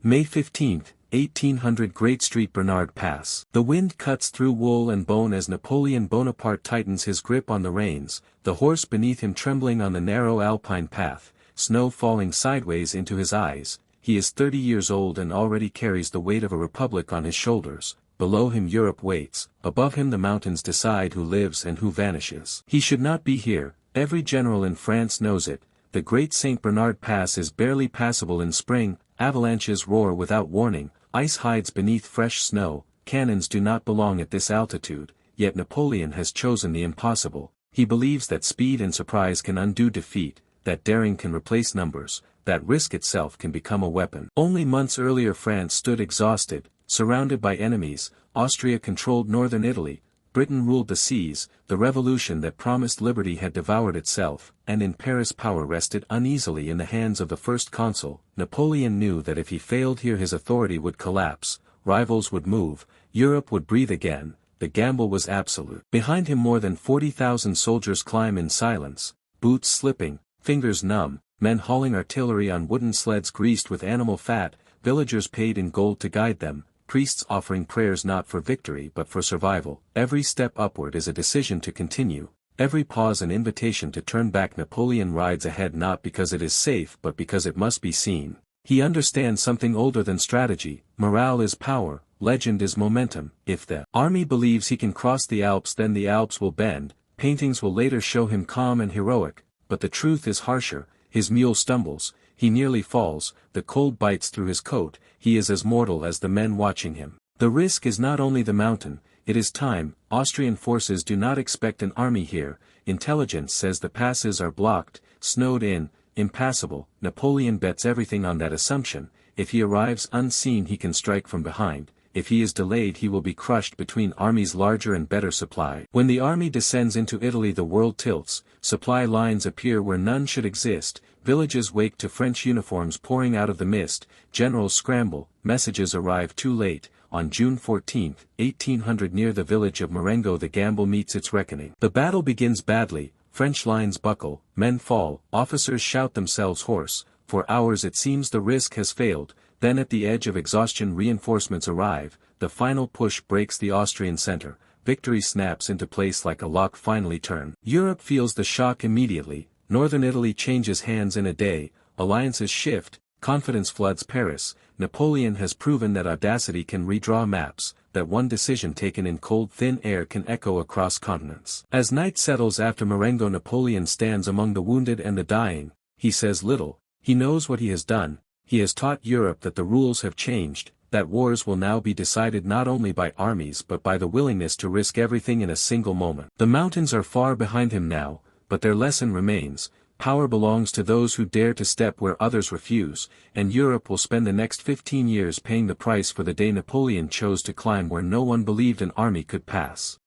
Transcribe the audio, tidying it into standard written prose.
May 15, 1800 Great Street Bernard Pass. The wind cuts through wool and bone as Napoleon Bonaparte tightens his grip on the reins, the horse beneath him trembling on the narrow alpine path, snow falling sideways into his eyes. He is 30 years old and already carries the weight of a republic on his shoulders. Below him Europe waits, above him the mountains decide who lives and who vanishes. He should not be here, every general in France knows it. The great St. Bernard Pass is barely passable in spring, avalanches roar without warning, ice hides beneath fresh snow, cannons do not belong at this altitude, yet Napoleon has chosen the impossible. He believes that speed and surprise can undo defeat, that daring can replace numbers, that risk itself can become a weapon. Only months earlier France stood exhausted, surrounded by enemies. Austria controlled northern Italy, Britain ruled the seas, the revolution that promised liberty had devoured itself, and in Paris power rested uneasily in the hands of the first consul. Napoleon knew that if he failed here his authority would collapse, rivals would move, Europe would breathe again. The gamble was absolute. Behind him more than 40,000 soldiers climb in silence, boots slipping, fingers numb, men hauling artillery on wooden sleds greased with animal fat, villagers paid in gold to guide them, priests offering prayers not for victory but for survival. Every step upward is a decision to continue, every pause an invitation to turn back. Napoleon rides ahead not because it is safe but because it must be seen. He understands something older than strategy. Morale is power, legend is momentum. If the army believes he can cross the Alps, then the Alps will bend. Paintings will later show him calm and heroic, but the truth is harsher. His mule stumbles, he nearly falls, the cold bites through his coat, he is as mortal as the men watching him. The risk is not only the mountain, it is time. Austrian forces do not expect an army here. Intelligence says the passes are blocked, snowed in, impassable. Napoleon bets everything on that assumption. If he arrives unseen he can strike from behind. If he is delayed he will be crushed between armies larger and better supply. When the army descends into Italy the world tilts, supply lines appear where none should exist, villages wake to French uniforms pouring out of the mist, generals scramble, messages arrive too late. On June 14, 1800 near the village of Marengo the gamble meets its reckoning. The battle begins badly, French lines buckle, men fall, officers shout themselves hoarse. For hours it seems the risk has failed. Then at the edge of exhaustion reinforcements arrive, the final push breaks the Austrian center, victory snaps into place like a lock finally turned. Europe feels the shock immediately, northern Italy changes hands in a day, alliances shift, confidence floods Paris. Napoleon has proven that audacity can redraw maps, that one decision taken in cold thin air can echo across continents. As night settles after Marengo Napoleon stands among the wounded and the dying. He says little, he knows what he has done. He has taught Europe that the rules have changed, that wars will now be decided not only by armies but by the willingness to risk everything in a single moment. The mountains are far behind him now, but their lesson remains. Power belongs to those who dare to step where others refuse, and Europe will spend the next 15 years paying the price for the day Napoleon chose to climb where no one believed an army could pass.